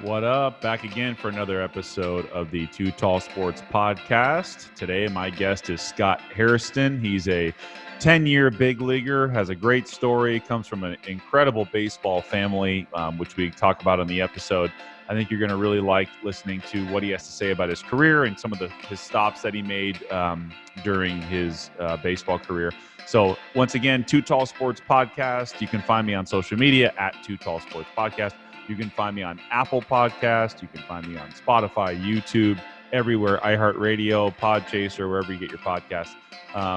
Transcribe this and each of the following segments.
What up? Back again for another episode of the Too Tall Sports podcast. Today, my guest is Scott Hairston. He's a 10-year big leaguer, has a great story, comes from an incredible baseball family, which we talk about on the episode. I think you're going to really like listening to what he has to say about his career and some of his stops that he made during his baseball career. So once again, Too Tall Sports podcast. You can find me on social media at Too Tall Sports podcast. You can find me on Apple Podcast. You can find me on Spotify, YouTube, everywhere, iHeartRadio, Podchaser, wherever you get your podcasts.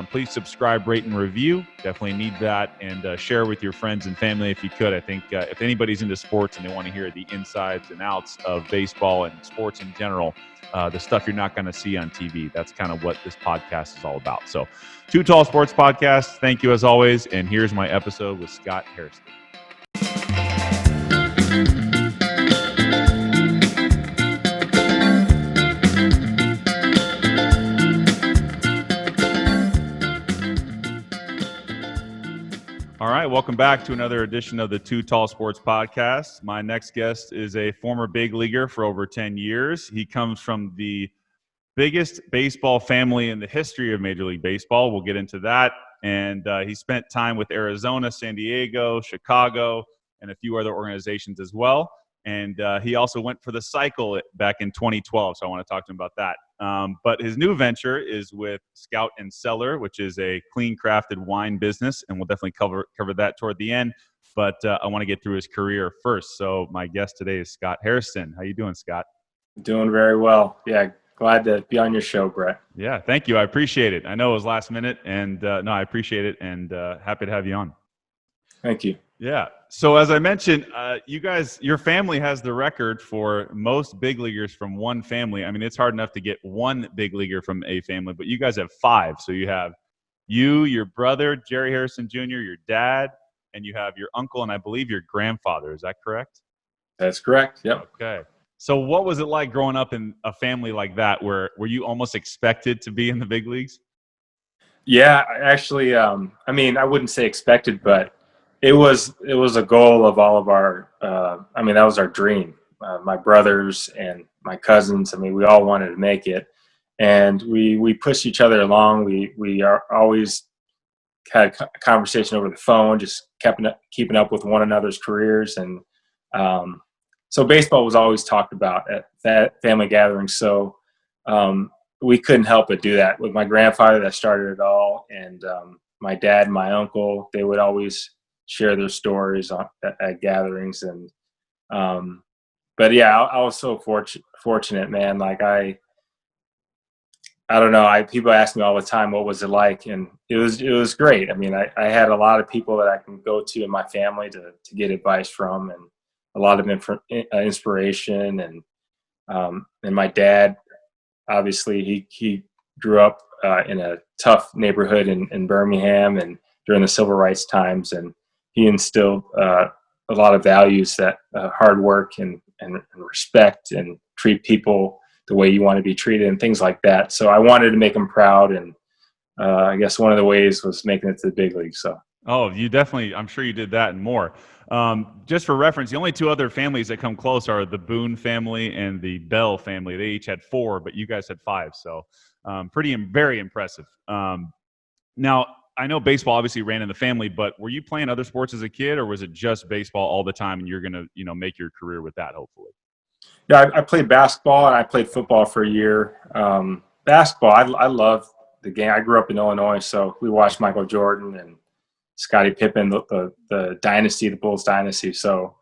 Please subscribe, rate, and review. Definitely need that. And share with your friends and family if you could. I think if anybody's into sports and they want to hear the insides and outs of baseball and sports in general, the stuff you're not going to see on TV, that's kind of what this podcast is all about. So, Too Tall Sports Podcast, thank you as always. And here's my episode with Scott Hairston. All right, welcome back to another edition of the Too Tall Sports Podcast. My next guest is a former big leaguer for over 10 years. He comes from the biggest baseball family in the history of Major League Baseball. We'll get into that. And he spent time with Arizona, San Diego, Chicago, and a few other organizations as well. And he also went for the cycle back in 2012, so I want to talk to him about that. But his new venture is with Scout and Cellar, which is a clean crafted wine business, and we'll definitely cover that toward the end. But I want to get through his career first. So my guest today is Scott Hairston. How you doing, Scott? Doing very well. Yeah, glad to be on your show, Brett. Yeah, thank you. I appreciate it. I know it was last minute, and no, I appreciate it, and happy to have you on. Thank you. Yeah. So as I mentioned, your family has the record for most big leaguers from one family. I mean, it's hard enough to get one big leaguer from a family, but you guys have five. So you have you, your brother, Jerry Harrison Jr., your dad, and you have your uncle, and I believe your grandfather. Is that correct? That's correct. Yep. Okay. So what was it like growing up in a family like that? Were you almost expected to be in the big leagues? Yeah, actually, I mean, I wouldn't say expected, but it was a goal of all of our. I mean, that was our dream. My brothers and my cousins. I mean, we all wanted to make it, and we pushed each other along. We are always had a conversation over the phone, just keeping up with one another's careers, and so baseball was always talked about at that family gathering. So we couldn't help but do that. With my grandfather, that started it all, and my dad and my uncle, they would always share their stories at gatherings. And but yeah, I was so fortunate, man. Like I don't know. People ask me all the time, what was it like? And it was great. I mean, I had a lot of people that I can go to in my family to get advice from, and a lot of inspiration. And my dad, obviously, he grew up in a tough neighborhood in Birmingham and during the civil rights times, and he instilled a lot of values that hard work and respect and treat people the way you want to be treated and things like that. So I wanted to make him proud, and I guess one of the ways was making it to the big league. So. Oh, you definitely, I'm sure you did that and more. Just for reference, the only two other families that come close are the Boone family and the Bell family. They each had four, but you guys had five. So very impressive. Now, I know baseball obviously ran in the family, but were you playing other sports as a kid, or was it just baseball all the time and you're going to, make your career with that, hopefully? Yeah, I played basketball and I played football for a year. Basketball, I love the game. I grew up in Illinois, so we watched Michael Jordan and Scottie Pippen, the dynasty, the Bulls dynasty. So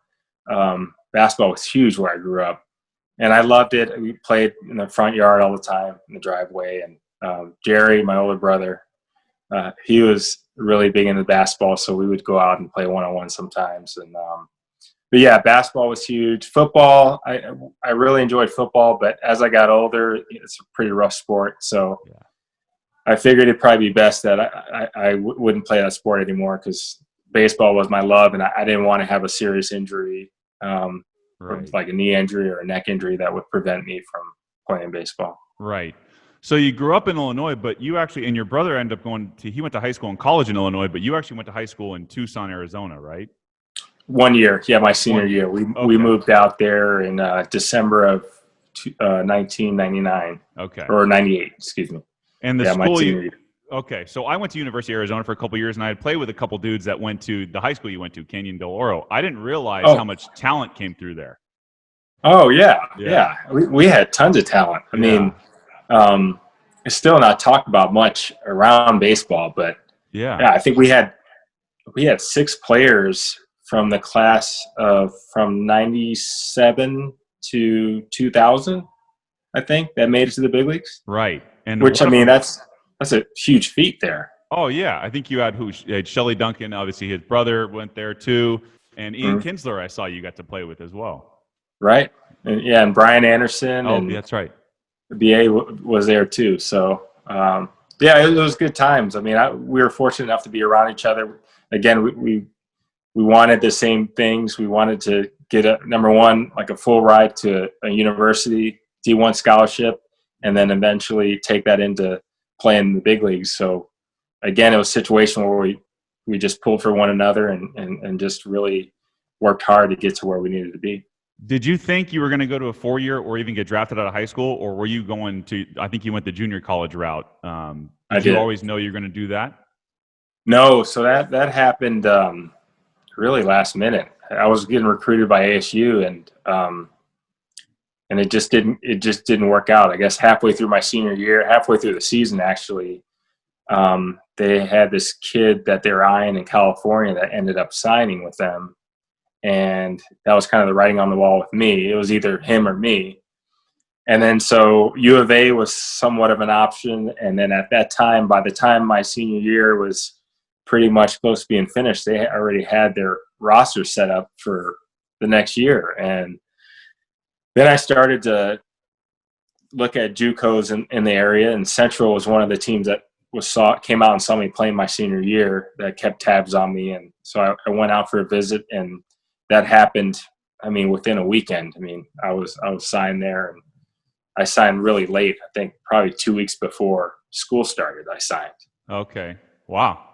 basketball was huge where I grew up, and I loved it. We played in the front yard all the time, in the driveway. And Jerry, my older brother, he was really big into basketball, so we would go out and play one-on-one sometimes. And but yeah, basketball was huge. Football, I really enjoyed football, but as I got older, it's a pretty rough sport. So yeah. I figured it'd probably be best that I wouldn't play that sport anymore, because baseball was my love, and I didn't want to have a serious injury, right. like a knee injury or a neck injury that would prevent me from playing baseball. Right. So you grew up in Illinois, but you actually, and your brother ended up he went to high school and college in Illinois, but you actually went to high school in Tucson, Arizona, right? 1 year. Yeah, my senior 1 year. year. We Okay. moved out there in December of 1999 Okay. or 98. Excuse me. And the Yeah, my school senior you year. okay, so I went to University of Arizona for a couple years, and I had played with a couple dudes that went to the high school you went to, Canyon del Oro. I didn't realize how Oh, much talent came through there. oh yeah, Yeah. yeah. We had tons of talent. I Yeah. mean, it's still not talked about much around baseball, but Yeah. yeah, I think we had 6 players from the class of from 97 to 2000, I think, that made it to the big leagues. Right. And Which, one I of mean, them. that's a huge feat there. Oh yeah, I think you had who? You had Shelly Duncan. Obviously, his brother went there too, and Ian Mhm. Kinsler. I saw you got to play with as well. Right? And yeah, and Brian Anderson Oh, and that's right. BA was there too. So yeah, it was good times. I mean, we were fortunate enough to be around each other. Again, we wanted the same things. We wanted to get number one, like a full ride to a university D1 scholarship, and then eventually take that into playing the big leagues. So again, it was a situation where we just pulled for one another and just really worked hard to get to where we needed to be. Did you think you were going to go to a 4-year or even get drafted out of high school, or were you going to? I think you went the junior college route. I Did you did. always know you were going to do that? No, so that happened really last minute. I was getting recruited by ASU, and it just didn't work out. I guess halfway through my senior year, halfway through the season, actually, they had this kid that they're eyeing in California that ended up signing with them, and that was kind of the writing on the wall with me. It was either him or me. And then so U of A was somewhat of an option. And then at that time, by the time my senior year was pretty much close to being finished, they already had their roster set up for the next year. And then I started to look at JUCOs in the area, and Central was one of the teams that came out and saw me playing my senior year that kept tabs on me. And so I went out for a visit, and that happened. I mean, within a weekend. I mean, I was signed there, and I signed really late. I think probably 2 weeks before school started, I signed. Okay. Wow.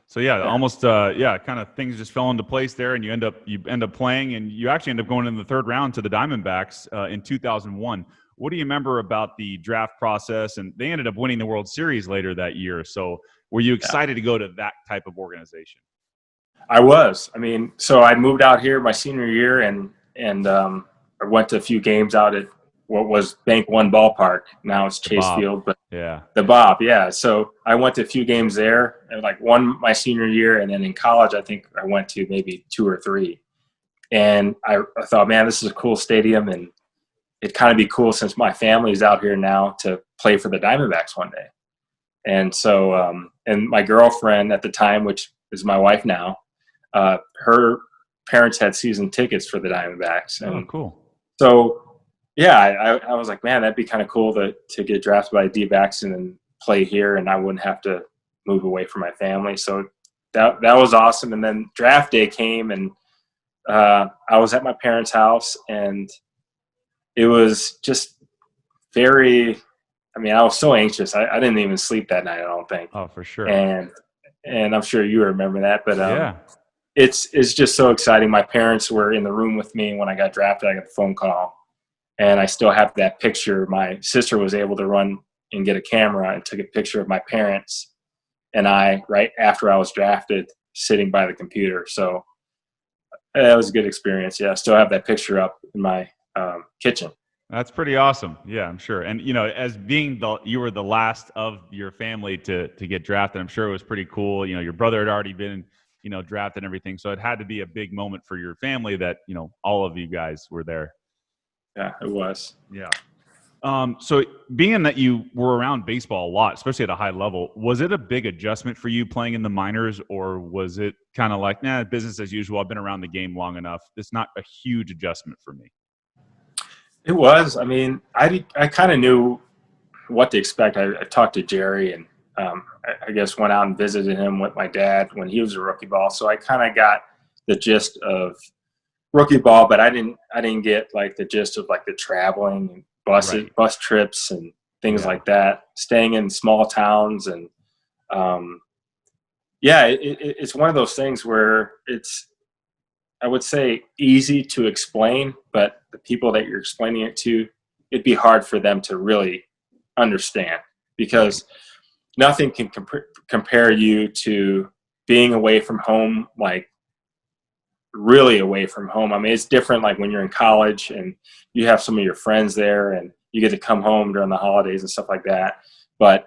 So yeah, Yeah. almost kind of things just fell into place there, and you end up playing, and you actually end up going in the third round to the Diamondbacks in 2001. What do you remember about the draft process? And they ended up winning the World Series later that year. So were you Yeah. excited to go to that type of organization? I was. I mean, so I moved out here my senior year, and I went to a few games out at what was Bank One Ballpark. Now it's The Chase Bob. Field, but Yeah. the Bob, yeah. So I went to a few games there, and like one my senior year, and then in college, I think I went to maybe 2 or 3. And I thought, man, this is a cool stadium, and it'd kind of be cool since my family's out here now to play for the Diamondbacks one day. And so, and my girlfriend at the time, which is my wife now, her parents had season tickets for the Diamondbacks, Oh, and cool. so yeah, I was like, man, that'd be kind of cool to get drafted by the D-backs and then play here, and I wouldn't have to move away from my family. So that was awesome. And then draft day came, and I was at my parents' house, and it was just very. I mean, I was so anxious. I didn't even sleep that night, I don't think. Oh, for sure. And I'm sure you remember that, but Yeah. it's just so exciting. My parents were in the room with me when I got drafted. I got the phone call, and I still have that picture. My sister was able to run and get a camera and took a picture of my parents and I right after I was drafted, sitting by the computer. So that was a good experience. Yeah, I still have that picture up in my kitchen. That's pretty awesome. Yeah, I'm sure. And as being you were the last of your family to get drafted, I'm sure it was pretty cool. Your brother had already been, drafted and everything. So it had to be a big moment for your family that, all of you guys were there. Yeah, it was. Yeah. So being that you were around baseball a lot, especially at a high level, was it a big adjustment for you playing in the minors, or was it kind of like, business as usual? I've been around the game long enough. It's not a huge adjustment for me. It was. I mean, I kind of knew what to expect. I talked to Jerry, and I guess went out and visited him with my dad when he was a rookie ball. So I kind of got the gist of rookie ball, but I didn't get like the gist of like the traveling and Right. bus trips and things Yeah. like that. Staying in small towns, and yeah, it's one of those things where I would say easy to explain, but the people that you're explaining it to, it'd be hard for them to really understand, because nothing can compare you to being away from home, like really away from home. I mean, it's different like when you're in college and you have some of your friends there and you get to come home during the holidays and stuff like that. But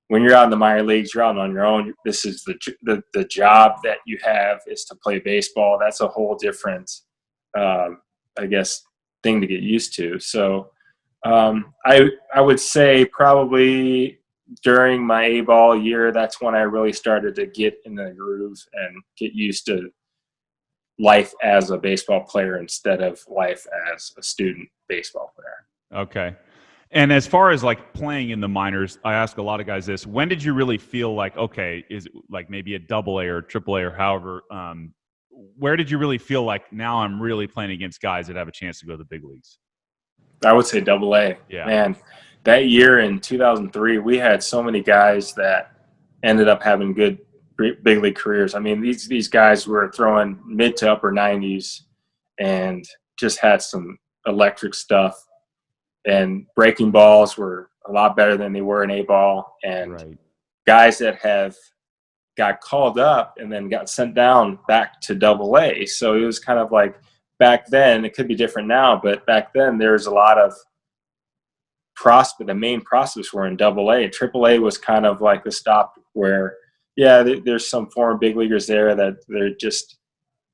when you're out in the minor leagues, you're out on your own. This is the job that you have is to play baseball. That's a whole different, I guess, thing to get used to. So I would say probably during my A-ball year, that's when I really started to get in the groove and get used to life as a baseball player instead of life as a student baseball player. Okay. And as far as like playing in the minors, I ask a lot of guys this: when did you really feel like, okay, is it like maybe a double A or triple A or however? Where did you really feel like now I'm really playing against guys that have a chance to go to the big leagues? I would say double A. Yeah. Man, that year in 2003, we had so many guys that ended up having good big league careers. I mean, these guys were throwing mid to upper 90s and just had some electric stuff. And breaking balls were a lot better than they were in A-ball. And guys that have got called up and then got sent down back to double A. So it was kind of like back then, it could be different now, but back then there was a lot of the main prospects were in double A. Triple A was kind of like the stop where, yeah, there's some former big leaguers there that they're just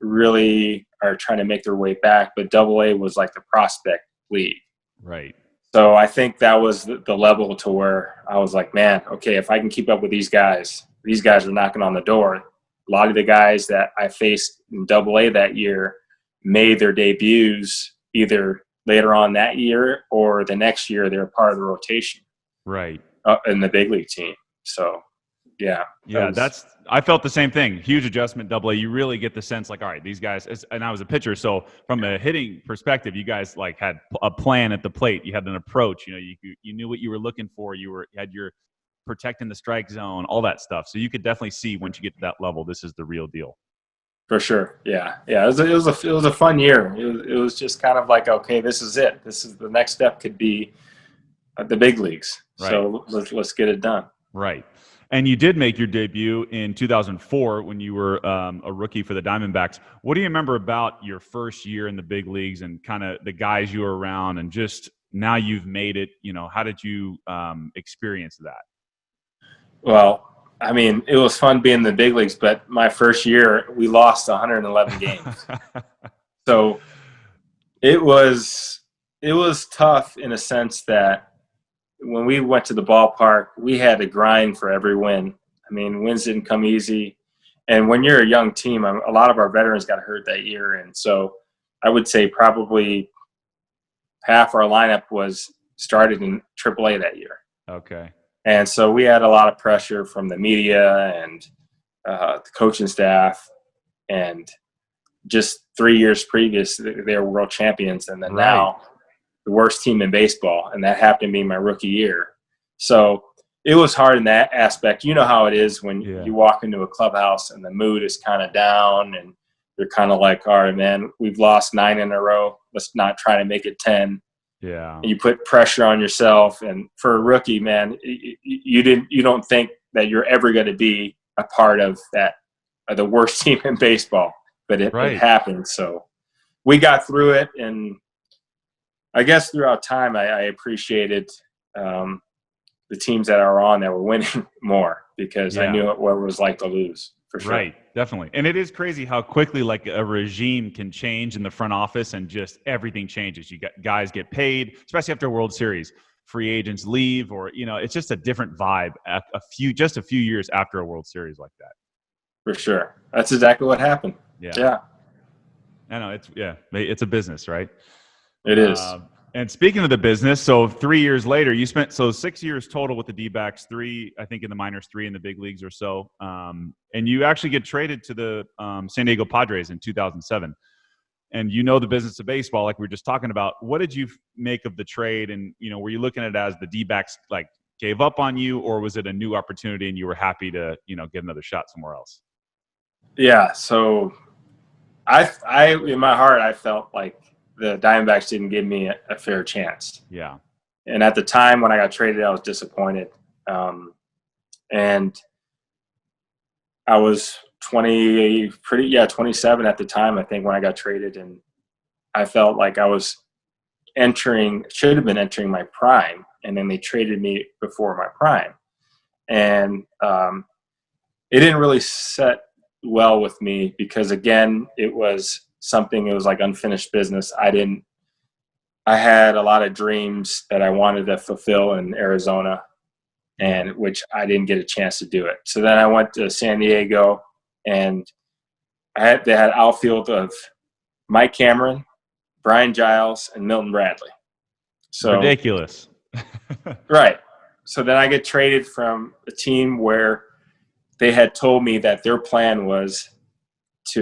really are trying to make their way back. But double A was like the prospect league. Right. So I think that was the level to where I was like, man, okay, if I can keep up with these guys are knocking on the door. A lot of the guys that I faced in double A that year made their debuts either later on that year or the next year. They're part of the rotation. Right. In the big league team. So, yeah. Yeah, I felt the same thing. Huge adjustment, double A. You really get the sense like, all right, these guys, and I was a pitcher, so from a hitting perspective, you guys like had a plan at the plate. You had an approach. You know, you knew what you were looking for. You had your protecting the strike zone, all that stuff. So you could definitely see once you get to that level, this is the real deal. For sure. Yeah. Yeah. It was a fun year. It was just kind of like, okay, this is it. This is the next step could be the big leagues. Right. So let's get it done. Right. And you did make your debut in 2004 when you were a rookie for the Diamondbacks. What do you remember about your first year in the big leagues and kind of the guys you were around, and just now you've made it, you know, how did you experience that? Well, I mean, it was fun being in the big leagues, but my first year we lost 111 games. So it was tough in a sense that when we went to the ballpark, we had to grind for every win. I mean, wins didn't come easy. And when you're a young team, a lot of our veterans got hurt that year. And so I would say probably half our lineup was started in AAA that year. Okay. And so we had a lot of pressure from the media and the coaching staff. And just 3 years previous, they were world champions. And then now the worst team in baseball, and that happened to be my rookie year. So it was hard in that aspect. You know how it is when you walk into a clubhouse and the mood is kind of down and you're kind of like, all right, man, we've lost 9 in a row. Let's not try to make it 10. Yeah. And you put pressure on yourself. And for a rookie, man, you don't think that you're ever going to be a part of that, the worst team in baseball, but it happened. So we got through it, and I guess throughout time, I appreciated the teams that are on that were winning more because I knew what it was like to lose, for sure. Right, definitely. And it is crazy how quickly like a regime can change in the front office and just everything changes. You got guys get paid, especially after a World Series. Free agents leave, or it's just a different vibe a few years after a World Series like that. For sure. That's exactly what happened. Yeah. I know it's a business, right? It is. And speaking of the business, so 3 years later, you spent 6 years total with the D-backs, 3, I think, in the minors, 3 in the big leagues or so. And you actually get traded to the San Diego Padres in 2007. And the business of baseball, like we were just talking about. What did you make of the trade? And, were you looking at it as the D-backs like gave up on you, or was it a new opportunity and you were happy to, get another shot somewhere else? Yeah. So in my heart, I felt like the Diamondbacks didn't give me a fair chance. Yeah. And at the time when I got traded, I was disappointed. And I was 27 at the time, I think, when I got traded. And I felt like I was should have been entering my prime. And then they traded me before my prime. And it didn't really set well with me because, again, it was like unfinished business. I had a lot of dreams that I wanted to fulfill in Arizona, and which I didn't get a chance to do it. So then I went to San Diego, and they had outfield of Mike Cameron, Brian Giles, and Milton Bradley. So ridiculous. Right. So then I get traded from a team where they had told me that their plan was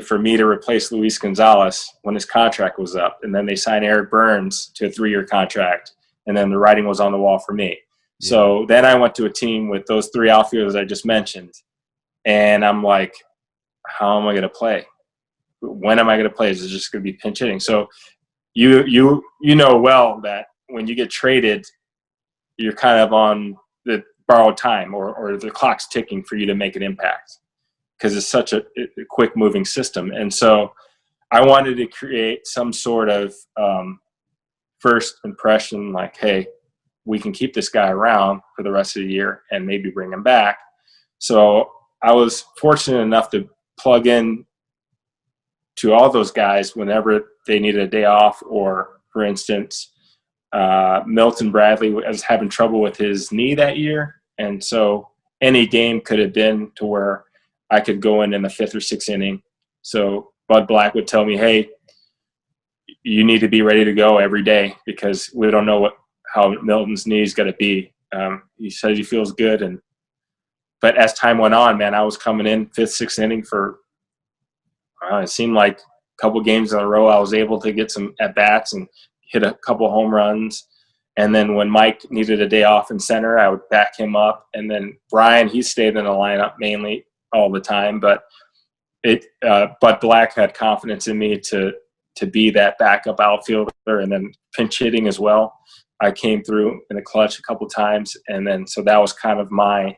for me to replace Luis Gonzalez when his contract was up. And then they signed Eric Burns to a 3-year contract. And then the writing was on the wall for me. Yeah. So then I went to a team with those 3 outfielders I just mentioned. And I'm like, how am I going to play? When am I going to play? Is it just going to be pinch hitting? So you know well that when you get traded, you're kind of on the borrowed time or the clock's ticking for you to make an impact because it's such a quick moving system. And so I wanted to create some sort of first impression like, hey, we can keep this guy around for the rest of the year and maybe bring him back. So I was fortunate enough to plug in to all those guys whenever they needed a day off, or for instance, Milton Bradley was having trouble with his knee that year. And so any game could have been to where I could go in the 5th or 6th inning. So Bud Black would tell me, hey, you need to be ready to go every day because we don't know how Milton's knee is going to be. He says he feels good. But as time went on, man, I was coming in 5th, 6th inning for it seemed like a couple games in a row. I was able to get some at-bats and hit a couple home runs. And then when Mike needed a day off in center, I would back him up. And then Brian, he stayed in the lineup mainly all the time. But Bud Black had confidence in me to be that backup outfielder, and then pinch hitting as well. I came through in the clutch a couple times. And then so that was kind of my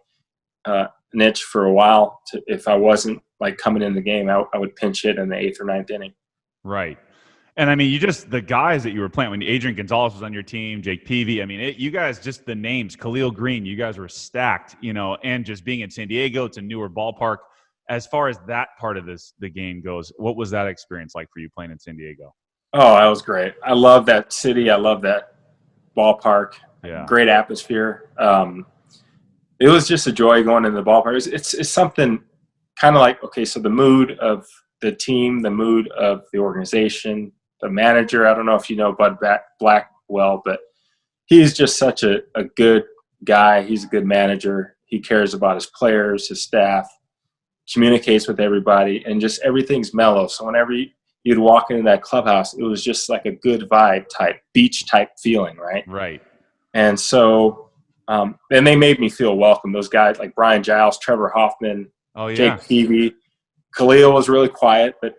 niche for a while. If I wasn't like coming in the game, I would pinch hit in the 8th or 9th inning. Right. And I mean, the guys that you were playing when Adrian Gonzalez was on your team, Jake Peavy, I mean, you guys, just the names, Khalil Green, you guys were stacked, and just being in San Diego, it's a newer ballpark. As far as that part of the game goes, what was that experience like for you playing in San Diego? Oh, that was great. I love that city. I love that ballpark. Yeah. Great atmosphere. It was just a joy going into the ballpark. It's something kind of like, okay, so the mood of the team, the mood of the organization, the manager. I don't know if you know Bud Black well, but he's just such a good guy. He's a good manager. He cares about his players, his staff, communicates with everybody, and just everything's mellow. So whenever you'd walk into that clubhouse, it was just like a good vibe type, beach type feeling, right? Right. And so and they made me feel welcome. Those guys like Brian Giles, Trevor Hoffman, Jake Peavy. Khalil was really quiet, but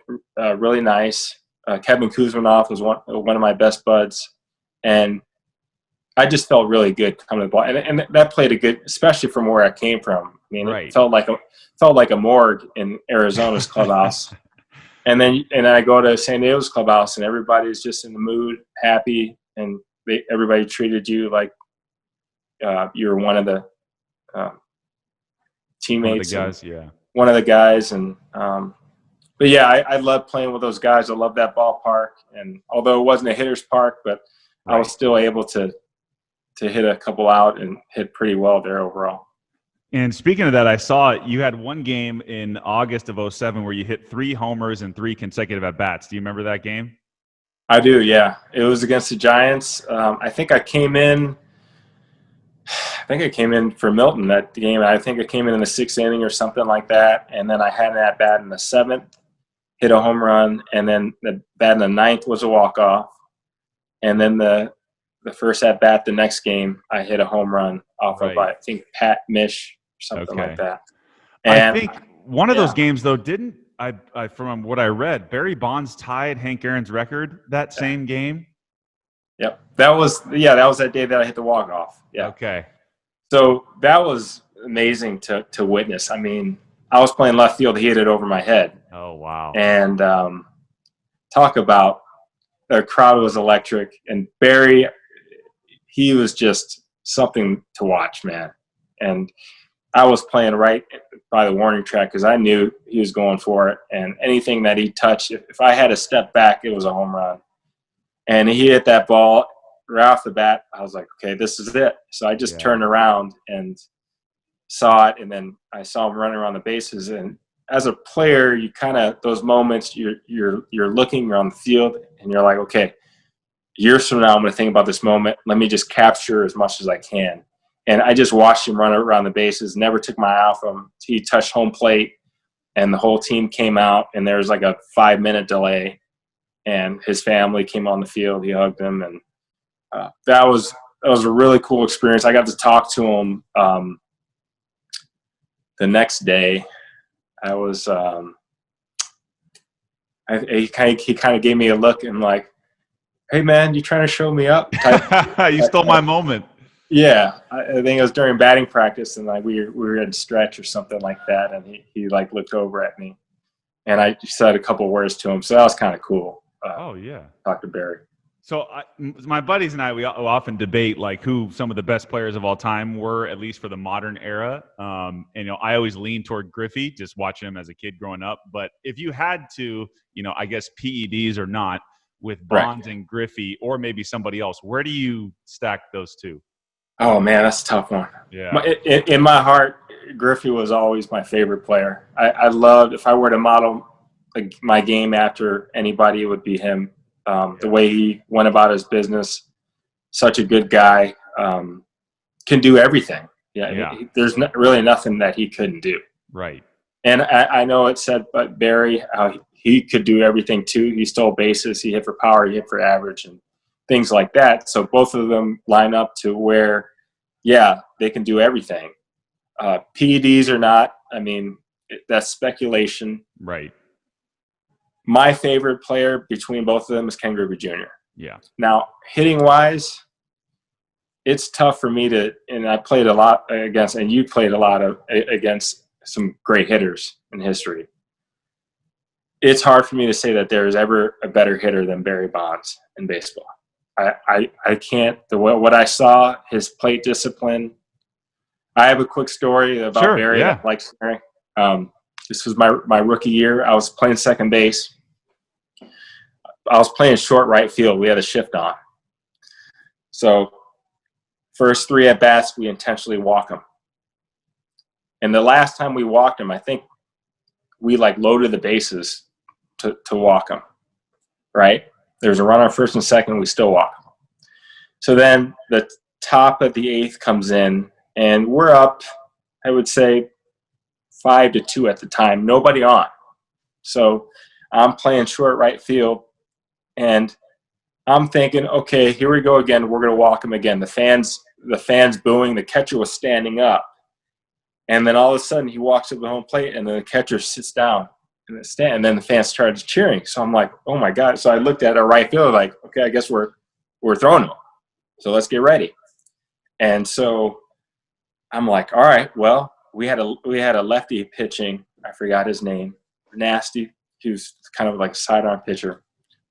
really nice. Kevin Kuzminoff was one of my best buds. And I just felt really good coming to the ball. And that played a good, especially from where I came from. I mean, It felt like a morgue in Arizona's clubhouse. And then I go to San Diego's clubhouse, and everybody's just in the mood, happy, and everybody treated you like you're one of the teammates. One of the guys, one of the guys. And but yeah, I love playing with those guys. I love that ballpark. And although it wasn't a hitter's park, but I was still able to hit a couple out and hit pretty well there overall. And speaking of that, I saw you had one game in August of 2007 where you hit 3 homers and 3 consecutive at-bats. Do you remember that game? I do, yeah. It was against the Giants. I think I came in for Milton that game. I think I came in the 6th inning or something like that. And then I had an at-bat in the 7th, hit a home run. And then the bat in the 9th was a walk-off. And then the first at-bat the next game, I hit a home run off of, I think, Pat Mish or something like that. And I think one of those games, though, didn't I from what I read, Barry Bonds tied Hank Aaron's record that same game. Yep. That was that day that I hit the walk off. Yeah. Okay. So that was amazing to witness. I mean, I was playing left field. He hit it over my head. Oh, wow. And talk about the crowd was electric. And Barry, he was just something to watch, man. And I was playing right by the warning track because I knew he was going for it. And anything that he touched, if I had to step back, it was a home run. And he hit that ball right off the bat. I was like, okay, this is it. So I just turned around and saw it, and then I saw him running around the bases. And as a player, you kind of, those moments, you're looking around the field, and you're like, okay, years from now, I'm going to think about this moment. Let me just capture as much as I can. And I just watched him run around the bases, never took my eye off him. He touched home plate, and the whole team came out, and there was like a 5-minute delay. And his family came on the field. He hugged him, and that was a really cool experience. I got to talk to him the next day. I was he kind of gave me a look and like, "Hey man, you trying to show me up?" You stole my moment. Yeah, I think it was during batting practice, and like we were at a stretch or something like that, and he like looked over at me, and I said a couple words to him. So that was kind of cool. Oh yeah, talk to Barry. So my buddies and I, we often debate like who some of the best players of all time were, at least for the modern era. And I always lean toward Griffey, just watching him as a kid growing up. But if you had to, I guess PEDs or not, with Bonds and Griffey, or maybe somebody else, where do you stack those two? Oh man, that's a tough one. Yeah. In my heart, Griffey was always my favorite player. I loved, if I were to model my game after anybody, it would be him. The way he went about his business, such a good guy, can do everything. There's really nothing that he couldn't do. Right. And I know it said, but Barry, he could do everything too. He stole bases, he hit for power, he hit for average, and things like that. So both of them line up to where, they can do everything. PEDs or not, I mean, that's speculation. Right. My favorite player between both of them is Ken Griffey Jr. Yeah. Now, hitting wise, it's tough for me to, and I played a lot against, and you played a lot against some great hitters in history. It's hard for me to say that there is ever a better hitter than Barry Bonds in baseball. I can't, what I saw, his plate discipline. I have a quick story about Barry that I like sharing. This was my rookie year. I was playing second base. I was playing short right field. We had a shift on. So first 3 at-bats, we intentionally walk him. And the last time we walked him, I think we loaded the bases to walk him, right? There's a runner first and second, we still walk him. So then the top of the 8th comes in, and we're up, I would say, 5-2 at the time, nobody on. So I'm playing short right field, and I'm thinking, okay, here we go again. We're going to walk him again. The fans booing. The catcher was standing up, and then all of a sudden he walks up the home plate, and then the catcher sits down in the stand, and then the fans started cheering. So I'm like, oh my god! So I looked at our right field, like, okay, I guess we're throwing him. So let's get ready. And so I'm like, all right, well. We had a lefty pitching. I forgot his name. Nasty. He was kind of like a sidearm pitcher.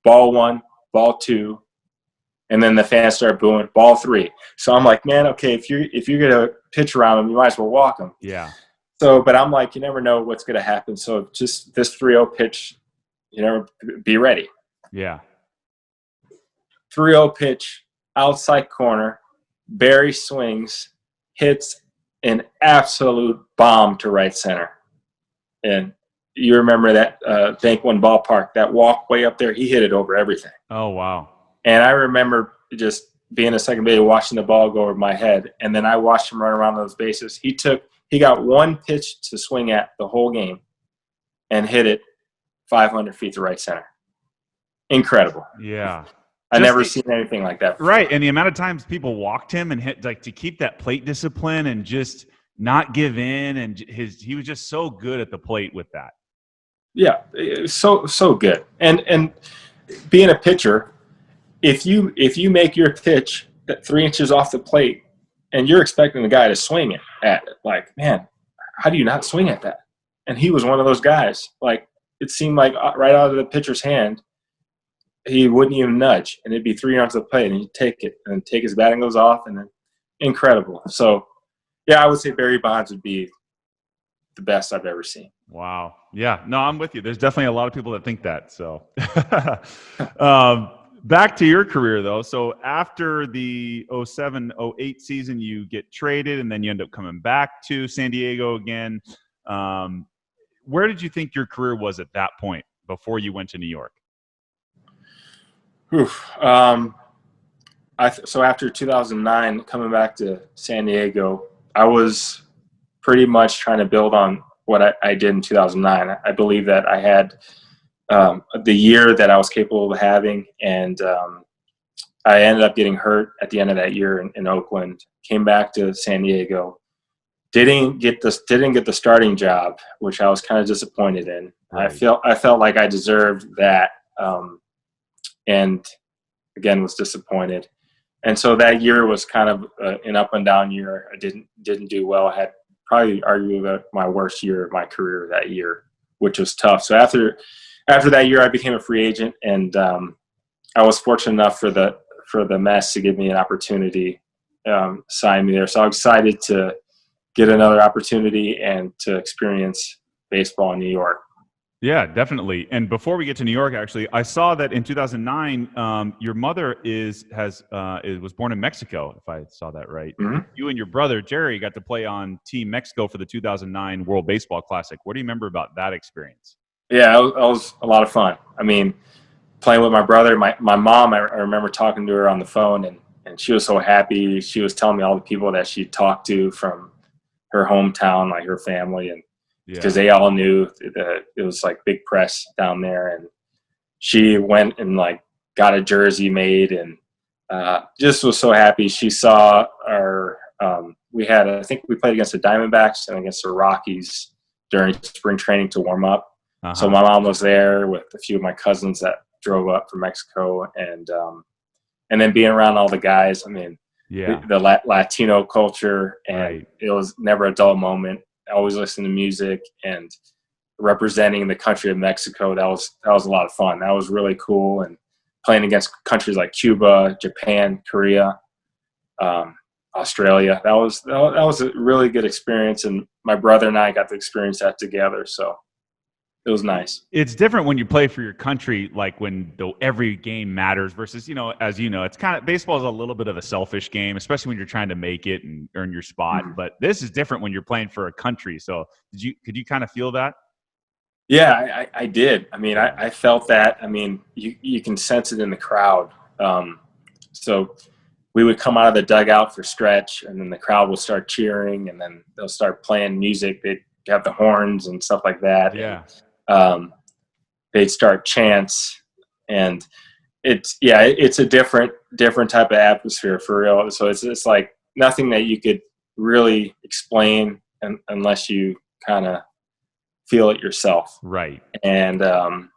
Ball 1, ball 2, and then the fans start booing. Ball 3. So I'm like, man, okay, if you're gonna pitch around him, you might as well walk him. Yeah. So, but I'm like, you never know what's gonna happen. So just this 3-0 pitch, be ready. Yeah. 3-0 pitch, outside corner. Barry swings, hits an absolute bomb to right center. And you remember that Bank One ballpark, that walk way up there, he hit it over everything. Oh, wow. And I remember just being a second base, watching the ball go over my head. And then I watched him run around those bases. He got one pitch to swing at the whole game and hit it 500 feet to right center. Incredible. Yeah. I never seen anything like that before. Right, and the amount of times people walked him and hit, to keep that plate discipline and just not give in, and he was just so good at the plate with that. Yeah, so good. And being a pitcher, if you make your pitch 3 inches off the plate, and you're expecting the guy to swing it at it, like, man, how do you not swing at that? And he was one of those guys. Like, it seemed like right out of the pitcher's hand, he wouldn't even nudge, and it'd be 3 yards of the plate, and he'd take it and take his batting gloves off, and then incredible. So, yeah, I would say Barry Bonds would be the best I've ever seen. Wow. Yeah. No, I'm with you. There's definitely a lot of people that think that. So, back to your career though. So after the 07-08 season, you get traded, and then you end up coming back to San Diego again. Where did you think your career was at that point before you went to New York? So after 2009, coming back to San Diego, I was pretty much trying to build on what I did in 2009. I believe that I had the year that I was capable of having, and I ended up getting hurt at the end of that year in Oakland. Came back to San Diego, didn't get the starting job, which I was kind of disappointed in. Right. I felt like I deserved that, and again was disappointed. And so that year was kind of an up and down year. I didn't do well. I had probably arguably my worst year of my career that year, which was tough. So after that year, I became a free agent, and I was fortunate enough for the Mets to give me an opportunity, sign me there. So I'm excited to get another opportunity and to experience baseball in New York. Yeah, definitely. And before we get to New York, actually, I saw that in 2009, your mother was born in Mexico, if I saw that right. Mm-hmm. You and your brother, Jerry, got to play on Team Mexico for the 2009 World Baseball Classic. What do you remember about that experience? Yeah, it was a lot of fun. I mean, playing with my brother, my mom, I remember talking to her on the phone, and she was so happy. She was telling me all the people that she talked to from her hometown, like her family, and because they all knew that it was like big press down there. And she went and like got a jersey made, and just was so happy. She saw our I think we played against the Diamondbacks and against the Rockies during spring training to warm up. Uh-huh. So my mom was there with a few of my cousins that drove up from Mexico, and then being around all the guys. I mean, the Latino culture, and It was never a dull moment. I always listened to music and representing the country of Mexico. That was a lot of fun. That was really cool. And playing against countries like Cuba, Japan, Korea, Australia. That was a really good experience. And my brother and I got to experience that together. So it was nice. It's different when you play for your country, like when every game matters versus, as you know, it's kind of, baseball is a little bit of a selfish game, especially when you're trying to make it and earn your spot. Mm-hmm. But this is different when you're playing for a country. So could you kind of feel that? Yeah, I did. I mean, I felt that. I mean, you can sense it in the crowd. So we would come out of the dugout for stretch, and then the crowd will start cheering, and then they'll start playing music. They'd have the horns and stuff like that. Yeah. They'd start chants, and it's a different type of atmosphere for real. So it's like nothing that you could really explain unless you kind of feel it yourself. Right. And I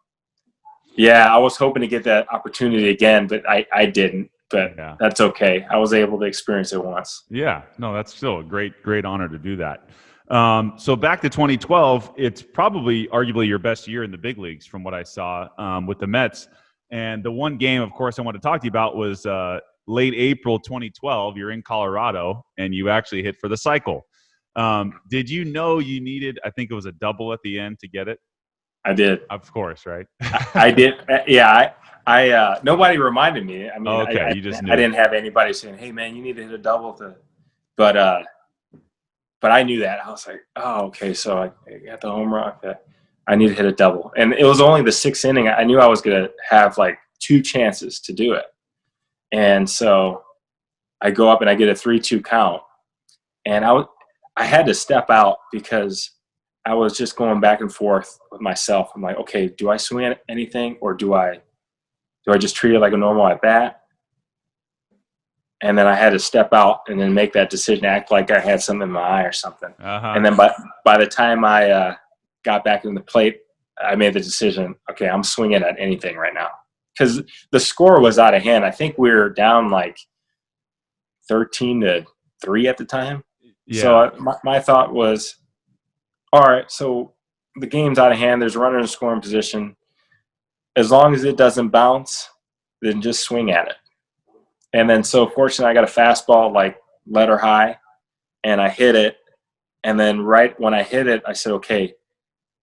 was hoping to get that opportunity again, but I didn't. But that's okay. I was able to experience it once. Yeah. No, that's still a great honor to do that. So back to 2012, it's probably arguably your best year in the big leagues from what I saw with the Mets. And the one game, of course, I want to talk to you about was late April 2012. You're in Colorado, and you actually hit for the cycle. Did you know you needed, I think it was a double at the end to get it? I did. Of course, right? I did. Yeah. I nobody reminded me. I mean, okay, you just knew. I didn't have anybody saying, "Hey, man, you need to hit a double." But I knew that. I was like, "Oh, okay." So I got the home run. Okay. I need to hit a double, and it was only the 6th inning. I knew I was gonna have like 2 chances to do it, and so I go up and I get a 3-2 count, and I had to step out because I was just going back and forth with myself. I'm like, okay, do I swing at anything, or do I just treat it like a normal at bat? And then I had to step out and then make that decision, act like I had something in my eye or something. Uh-huh. And then by the time I got back in the plate, I made the decision, okay, I'm swinging at anything right now. Because the score was out of hand. I think we were down like 13-3 at the time. Yeah. So my thought was, all right, so the game's out of hand. There's a runner in scoring position. As long as it doesn't bounce, then just swing at it. And then so fortunately, I got a fastball like letter high, and I hit it. And then right when I hit it, I said, okay,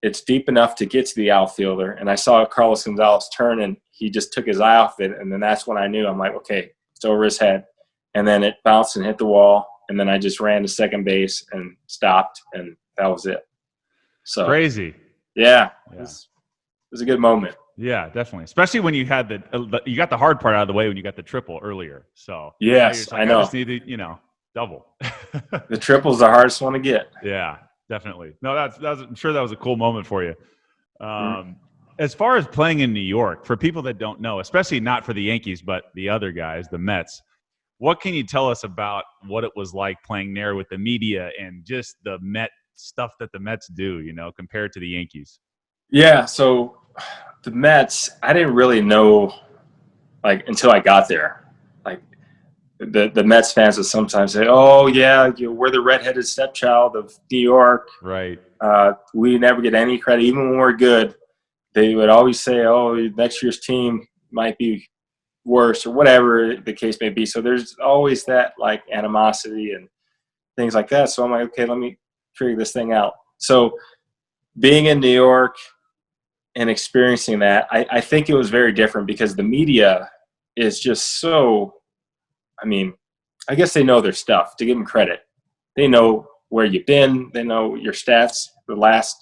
it's deep enough to get to the outfielder. And I saw Carlos Gonzalez turn, and he just took his eye off it. And then that's when I knew. I'm like, okay, it's over his head. And then it bounced and hit the wall. And then I just ran to second base and stopped, and that was it. So Crazy. yeah. It was a good moment. Yeah, definitely. Especially when you had you got the hard part out of the way when you got the triple earlier. So yes, like, I know. I just need to, double. The triple's the hardest one to get. Yeah, definitely. No, I'm sure that was a cool moment for you. As far as playing in New York, for people that don't know, especially not for the Yankees, but the other guys, the Mets, what can you tell us about what it was like playing there with the media and just the Met stuff that the Mets do, compared to the Yankees? Yeah, so the Mets, I didn't really know like until I got there. Like the Mets fans would sometimes say, "Oh yeah, we're the redheaded stepchild of New York." Right. We never get any credit, even when we're good. They would always say, "Oh, next year's team might be worse," or whatever the case may be. So there's always that like animosity and things like that. So I'm like, okay, let me figure this thing out. So being in New York and experiencing that, I think it was very different because the media is just so, I mean, I guess they know their stuff, to give them credit. They know where you've been. They know your stats the last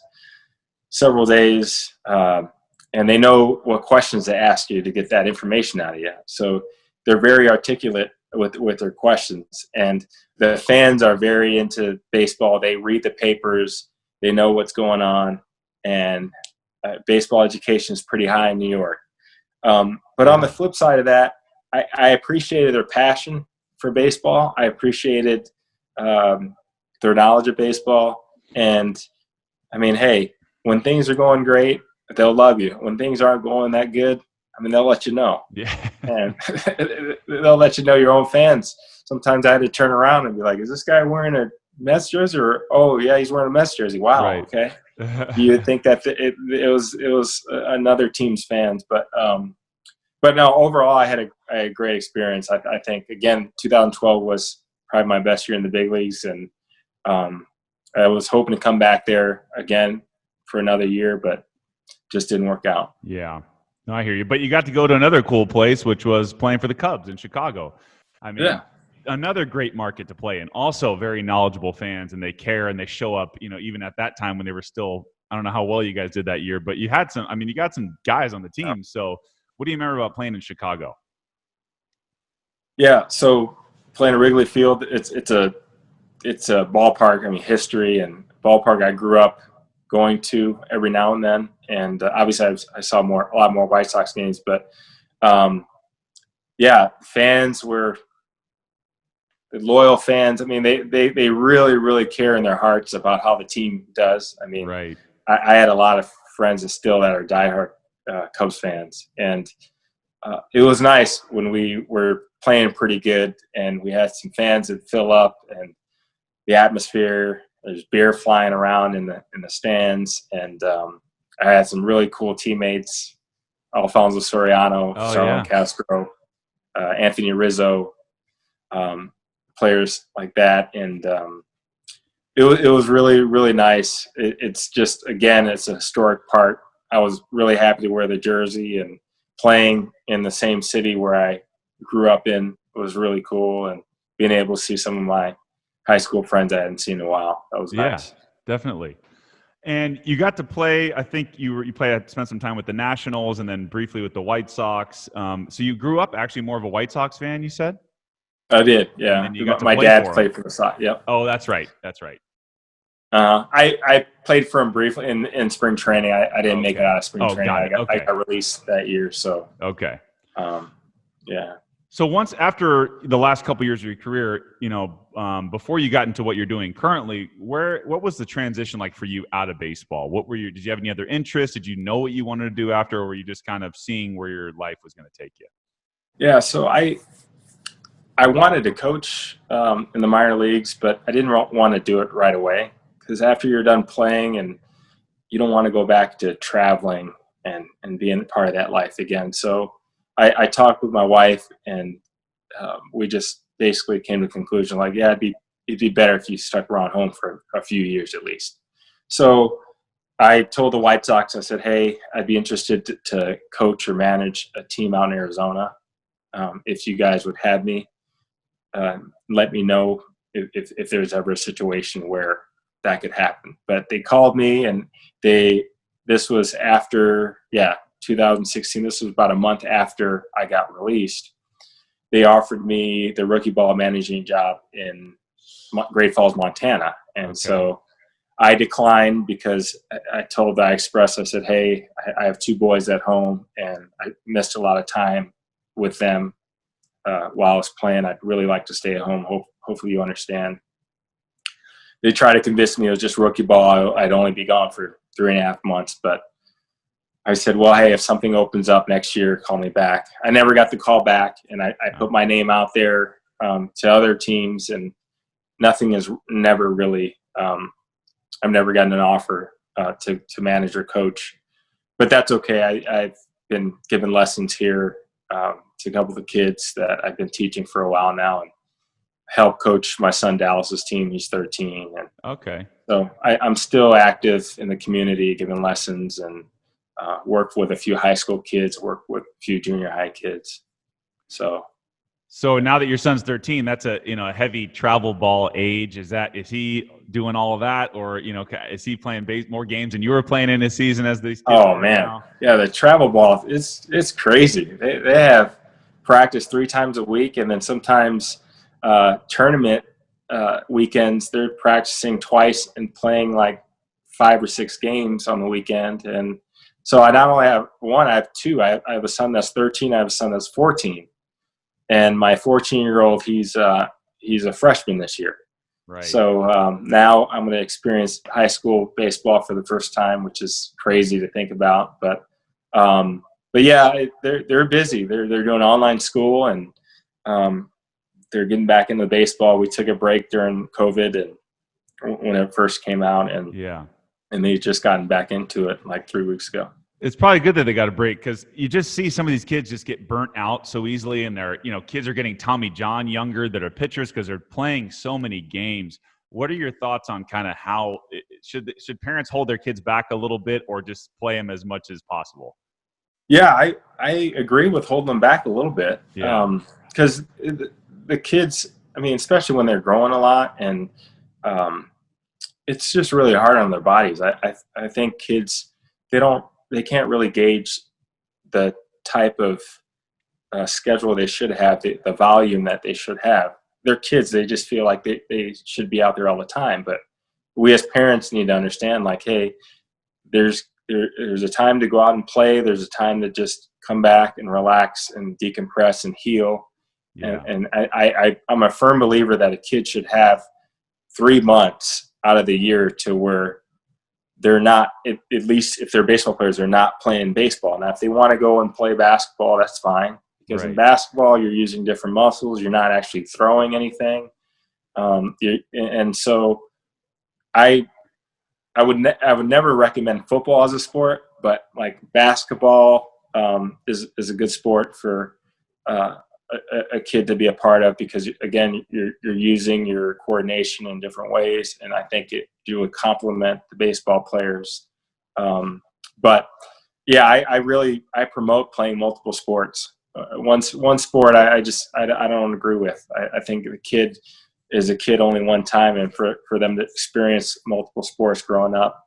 several days. And they know what questions to ask you to get that information out of you. So they're very articulate with their questions. And the fans are very into baseball. They read the papers. They know what's going on. And baseball education is pretty high in New York. But on the flip side of that, I appreciated their passion for baseball. I appreciated their knowledge of baseball. And, I mean, hey, when things are going great, they'll love you. When things aren't going that good, I mean, they'll let you know. Yeah. And they'll let you know your own fans. Sometimes I had to turn around and be like, is this guy wearing a Mets jersey? Or, oh, yeah, he's wearing a Mets jersey. Wow, Right. okay. You would think that it was another team's fans. But no, overall, I had a great experience. I think, again, 2012 was probably my best year in the big leagues. And I was hoping to come back there again for another year, but just didn't work out. Yeah. No, I hear you. But you got to go to another cool place, which was playing for the Cubs in Chicago. I mean, another great market to play in. Also very knowledgeable fans, and they care and they show up, even at that time when they were still, I don't know how well you guys did that year, but you got some guys on the team. So what do you remember about playing in Chicago? Yeah. So playing at Wrigley Field, it's a ballpark. I mean, history and ballpark I grew up going to every now and then. And obviously I saw a lot more White Sox games, but fans were loyal fans. I mean, they really, really care in their hearts about how the team does. I mean, right. I had a lot of friends that are diehard Cubs fans. And it was nice when we were playing pretty good and we had some fans that fill up and the atmosphere. There's beer flying around in the stands, and I had some really cool teammates: Alfonso Soriano, Starlin Castro, Anthony Rizzo, players like that, and it was really, really nice. It's just, again, it's a historic part. I was really happy to wear the jersey, and playing in the same city where I grew up in was really cool, and being able to see some of my high school friends I hadn't seen in a while. That was nice. Yeah, definitely. And you got to play, I think spent some time with the Nationals and then briefly with the White Sox. So you grew up actually more of a White Sox fan, you said? I did, yeah. My dad played for the Sox, yep. Oh, that's right. I played for him briefly in spring training. I didn't make it out of spring training. I got released that year, so. Okay. Yeah. So once after the last couple years of your career, before you got into what you're doing currently, what was the transition like for you out of baseball? Did you have any other interests? Did you know what you wanted to do after, or were you just kind of seeing where your life was going to take you? Yeah, so I wanted to coach in the minor leagues, but I didn't want to do it right away, because after you're done playing, and you don't want to go back to traveling and being part of that life again. So I talked with my wife, and we just basically came to the conclusion, like, yeah, it'd be better if you stuck around home for a few years at least. So I told the White Sox, I said, hey, I'd be interested to coach or manage a team out in Arizona. If you guys would have me, let me know if there's ever a situation where that could happen. But they called me, and this was after 2016. This was about a month after I got released. They offered me the rookie ball managing job in Great Falls, Montana, and so I declined because I told the Express, I said, hey, I have two boys at home, and I missed a lot of time with them while I was playing. I'd really like to stay at home. Hopefully you understand. They tried to convince me it was just rookie ball. I'd only be gone for 3.5 months, but I said, well, hey, if something opens up next year, call me back. I never got the call back, and I put my name out there to other teams, and nothing has never really I've never gotten an offer to manage or coach, but that's okay. I've been given lessons here to a couple of the kids that I've been teaching for a while now, and help coach my son Dallas's team. He's 13, and so I'm still active in the community, giving lessons, and work with a few high school kids, work with a few junior high kids. So now that your son's 13, that's a heavy travel ball age. Is he doing all of that, or is he playing more games than you were playing in his season as these kids? Oh man, now? Yeah, the travel ball it's crazy. They have practice 3 times a week, and then sometimes tournament weekends they're practicing twice and playing like 5 or 6 games on the weekend. And so I not only have one, I have two. I have a son that's 13. I have a son that's 14. And my 14-year-old, he's a freshman this year. Right. So now I'm going to experience high school baseball for the first time, which is crazy to think about. But yeah, they're busy. They're doing online school, and they're getting back into baseball. We took a break during COVID, and when it first came out, and they just gotten back into it like 3 weeks ago. It's probably good that they got a break, because you just see some of these kids just get burnt out so easily, and kids are getting Tommy John younger that are pitchers because they're playing so many games. What are your thoughts on kind of how should parents hold their kids back a little bit, or just play them as much as possible? Yeah, I agree with holding them back a little bit. Because the kids, I mean, especially when they're growing a lot, and it's just really hard on their bodies. I think kids, they can't really gauge the type of schedule they should have, the volume that they should have. They're kids. They just feel like they should be out there all the time. But we as parents need to understand, like, hey, there's a time to go out and play. There's a time to just come back and relax and decompress and heal. Yeah. And I'm a firm believer that a kid should have 3 months out of the year to where they're not, at least if they're baseball players, they're not playing baseball. Now, if they want to go and play basketball, that's fine. Because in basketball, you're using different muscles. You're not actually throwing anything. And so I would never recommend football as a sport, but like basketball is a good sport for a kid to be a part of, because again, you're using your coordination in different ways, and I think you would complement the baseball players. But yeah, I promote playing multiple sports. One sport I don't agree with. I think the kid is a kid only one time, and for them to experience multiple sports growing up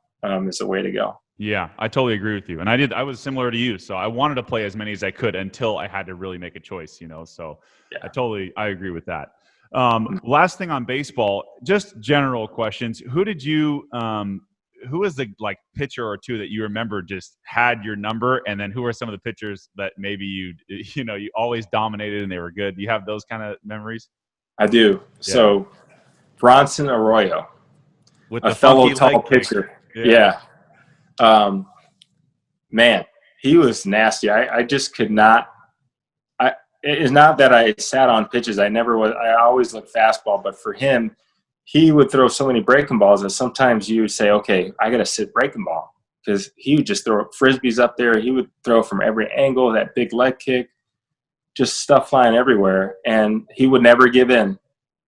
is the way to go. Yeah, I totally agree with you. And I was similar to you. So I wanted to play as many as I could until I had to really make a choice, So yeah. I agree with that. Last thing on baseball, just general questions. Who did you who was the like pitcher or two that you remember just had your number, and then who are some of the pitchers that maybe you always dominated and they were good? Do you have those kind of memories? I do. Yeah, So Bronson Arroyo, with a the fellow funky tall leg kick. pitcher. Yeah. Yeah. Man, he was nasty. I just could not. It's not that I sat on pitches. I never was. I always looked fastball, but for him, he would throw so many breaking balls that sometimes you would say, okay, I got to sit breaking ball, because he would just throw frisbees up there. He would throw from every angle, that big leg kick, just stuff flying everywhere. And he would never give in.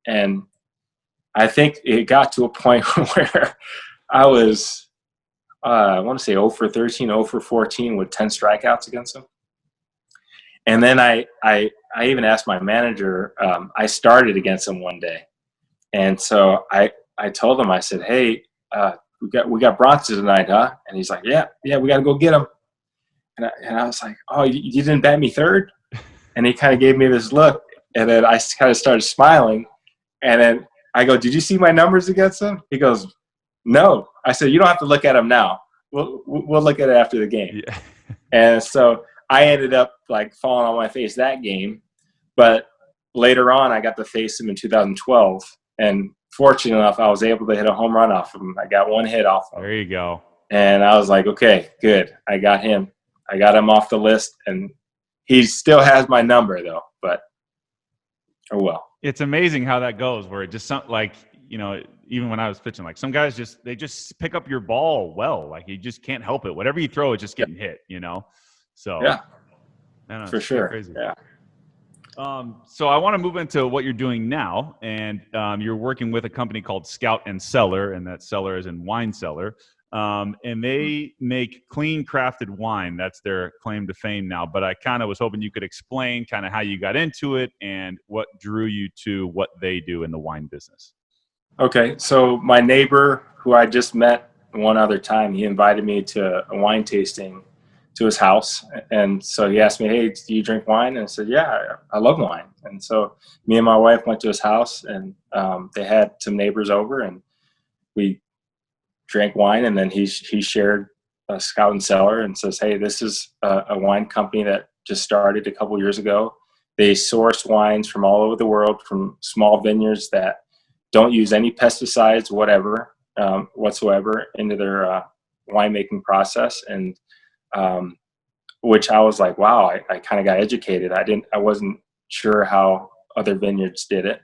And I think it got to a point where I was, I want to say 0 for 13, 0 for 14 with 10 strikeouts against him. And then I even asked my manager, I started against him one day. And so I told him, I said, hey, we got Bronson tonight, huh? And he's like, yeah, we got to go get him. And I was like, oh, you didn't bat me third? And he kind of gave me this look. And then I kind of started smiling. And then I go, did you see my numbers against him? He goes, no. I said, you don't have to look at them now. We'll look at it after the game. Yeah. And so I ended up like falling on my face that game. But later on, I got to face him in 2012. And fortunate enough, I was able to hit a home run off of him. I got one hit off of him. There you go. And I was like, okay, good. I got him. I got him off the list. And he still has my number, though. But, oh well. It's amazing how that goes, where it just like, even when I was pitching, like some guys they just pick up your ball well. Like you just can't help it. Whatever you throw, it's just getting hit, So yeah, no, for sure. Crazy. Yeah. So I want to move into what you're doing now, and you're working with a company called Scout and Cellar, and that cellar is in wine cellar. And they make clean crafted wine. That's their claim to fame now. But I kind of was hoping you could explain kind of how you got into it and what drew you to what they do in the wine business. Okay. So my neighbor, who I just met one other time, he invited me to a wine tasting to his house. And so he asked me, hey, do you drink wine? And I said, yeah, I love wine. And so me and my wife went to his house, and they had some neighbors over, and we drank wine. And then he shared Scout and Cellar and says, hey, this is a wine company that just started a couple years ago. They source wines from all over the world, from small vineyards that don't use any pesticides, whatsoever, into their winemaking process. And which I was like, wow, I kind of got educated. I wasn't sure how other vineyards did it,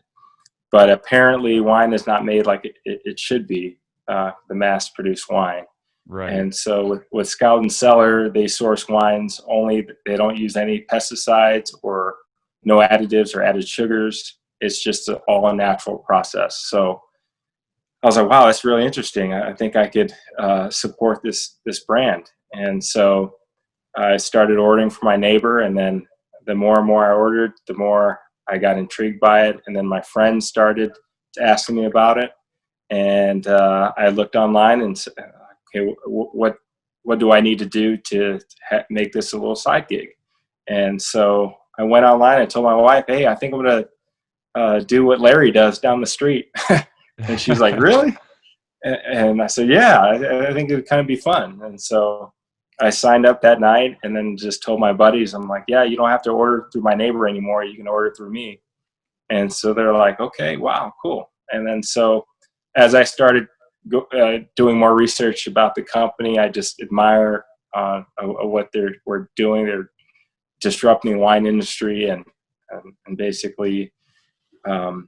but apparently wine is not made like it should be, the mass produced wine. Right. And so with Scout and Cellar, they source wines only. They don't use any pesticides or no additives or added sugars. It's just all a natural process. So I was like, wow, that's really interesting. I think I could support this brand. And so I started ordering from my neighbor, and then the more and more I ordered, the more I got intrigued by it. And then my friends started asking me about it. And I looked online and said, okay, what do I need to do to make this a little side gig? And so I went online and told my wife, hey, I think I'm going to do what Larry does down the street. And she's like, really? And I said, yeah, I think it would kind of be fun. And so I signed up that night, and then just told my buddies, I'm like, yeah, you don't have to order through my neighbor anymore. You can order through me. And so they're like, okay, wow, cool. And then so as I started doing more research about the company, I just admire what we're doing. They're disrupting the wine industry and basically trying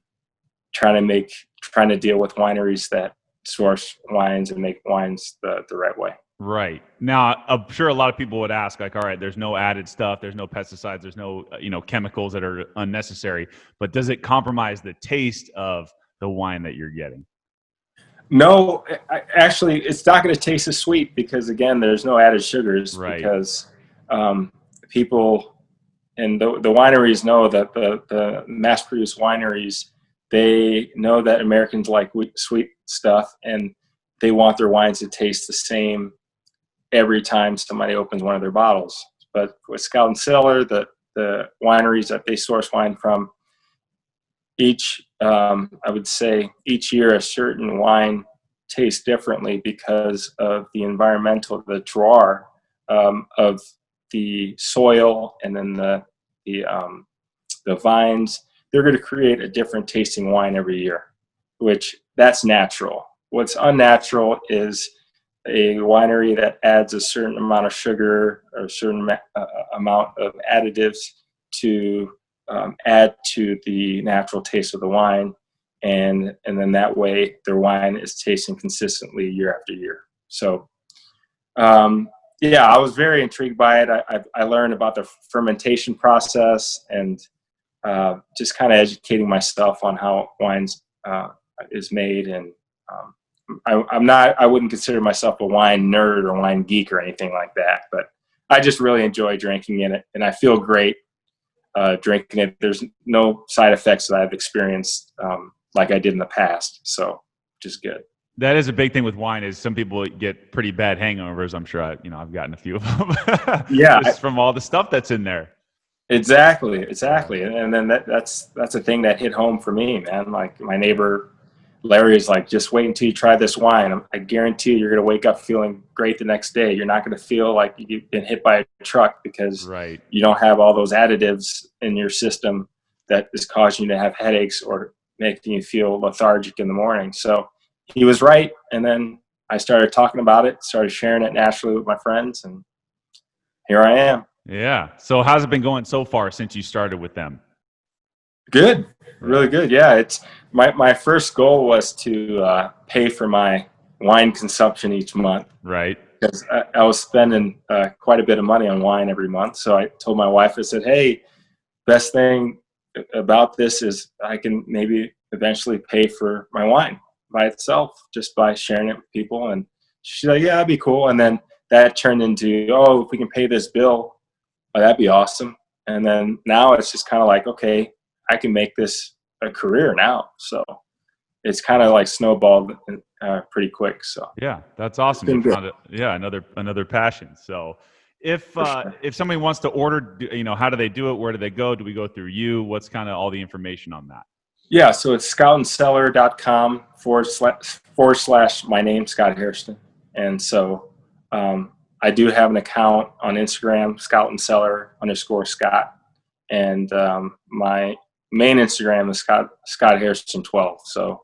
to deal with wineries that source wines and make wines the right way. Right. Now, I'm sure a lot of people would ask, like, all right, there's no added stuff, there's no pesticides, there's no, chemicals that are unnecessary, but does it compromise the taste of the wine that you're getting? No, actually, it's not going to taste as sweet because, again, there's no added sugars. Right. Because people and the wineries know that the mass-produced wineries, they know that Americans like sweet stuff, and they want their wines to taste the same every time somebody opens one of their bottles. But with Scout and Cellar, the wineries that they source wine from, I would say each year a certain wine taste differently because of the environmental, the terroir of the soil, and then the vines. They're going to create a different tasting wine every year, which that's natural. What's unnatural is a winery that adds a certain amount of sugar or a certain amount of additives to add to the natural taste of the wine, and then that way their wine is tasting consistently year after year. So yeah, I was very intrigued by it. I learned about the fermentation process, and just kind of educating myself on how wines is made. And I wouldn't consider myself a wine nerd or wine geek or anything like that, but I just really enjoy drinking in it, and I feel great drinking it. There's no side effects that I've experienced like I did in the past, so just good. That is a big thing with wine. Is some people get pretty bad hangovers. I'm sure I've gotten a few of them. Yeah, just from all the stuff that's in there. Exactly. And then that's a thing that hit home for me, man. Like my neighbor Larry is like, just wait until you try this wine. I guarantee you're going to wake up feeling great the next day. You're not going to feel like you've been hit by a truck because you don't have all those additives in your system that is causing you to have headaches or making you feel lethargic in the morning. So he was right. And then I started talking about it, started sharing it naturally with my friends, and here I am. Yeah. So how's it been going so far since you started with them? Good. Really good. Yeah. It's my first goal was to pay for my wine consumption each month. Right. Because I was spending quite a bit of money on wine every month. So I told my wife, I said, hey, best thing about this is I can maybe eventually pay for my wine by itself just by sharing it with people. And she's like, yeah, that'd be cool. And then that turned into, oh, if we can pay this bill, that'd be awesome. And then now it's just kind of like, okay, I can make this a career now. So it's kind of like snowballed pretty quick. So yeah, that's awesome. You found another passion. So if somebody wants to order, how do they do it? Where do they go? Do we go through you? What's kind of all the information on that? Yeah, so it's scoutandcellar.com / my name, Scott Hairston. And so I do have an account on Instagram, scoutandcellar_Scott. And my main Instagram is Scott Hairston 12. So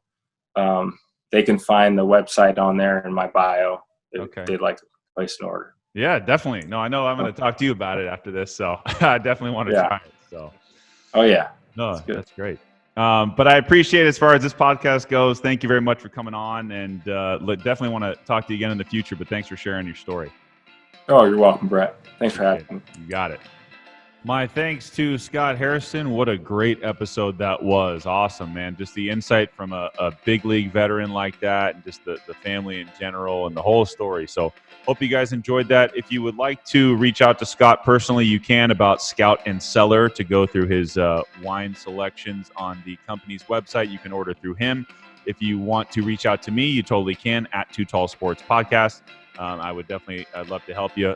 they can find the website on there in my bio if they'd like to place an order. Yeah, definitely. No, I know I'm going to talk to you about it after this. So I definitely want to try it. So. Oh, yeah. No, that's great. But I appreciate, as far as this podcast goes, thank you very much for coming on, and definitely want to talk to you again in the future, but thanks for sharing your story. Oh, you're welcome, Brett. Thanks for having me. You got it. My thanks to Scott Hairston. What a great episode that was. Awesome, man. Just the insight from a big league veteran like that, and just the family in general and the whole story. So hope you guys enjoyed that. If you would like to reach out to Scott personally, you can, about Scout and Cellar, to go through his wine selections on the company's website. You can order through him. If you want to reach out to me, you totally can, at Two Tall Sports Podcast. I'd love to help you.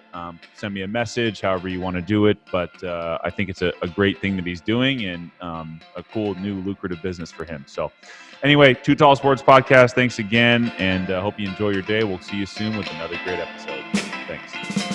Send me a message, however you want to do it. But I think it's a great thing that he's doing, and a cool, new, lucrative business for him. So anyway, Two Tall Sports Podcast, thanks again, and hope you enjoy your day. We'll see you soon with another great episode. Thanks.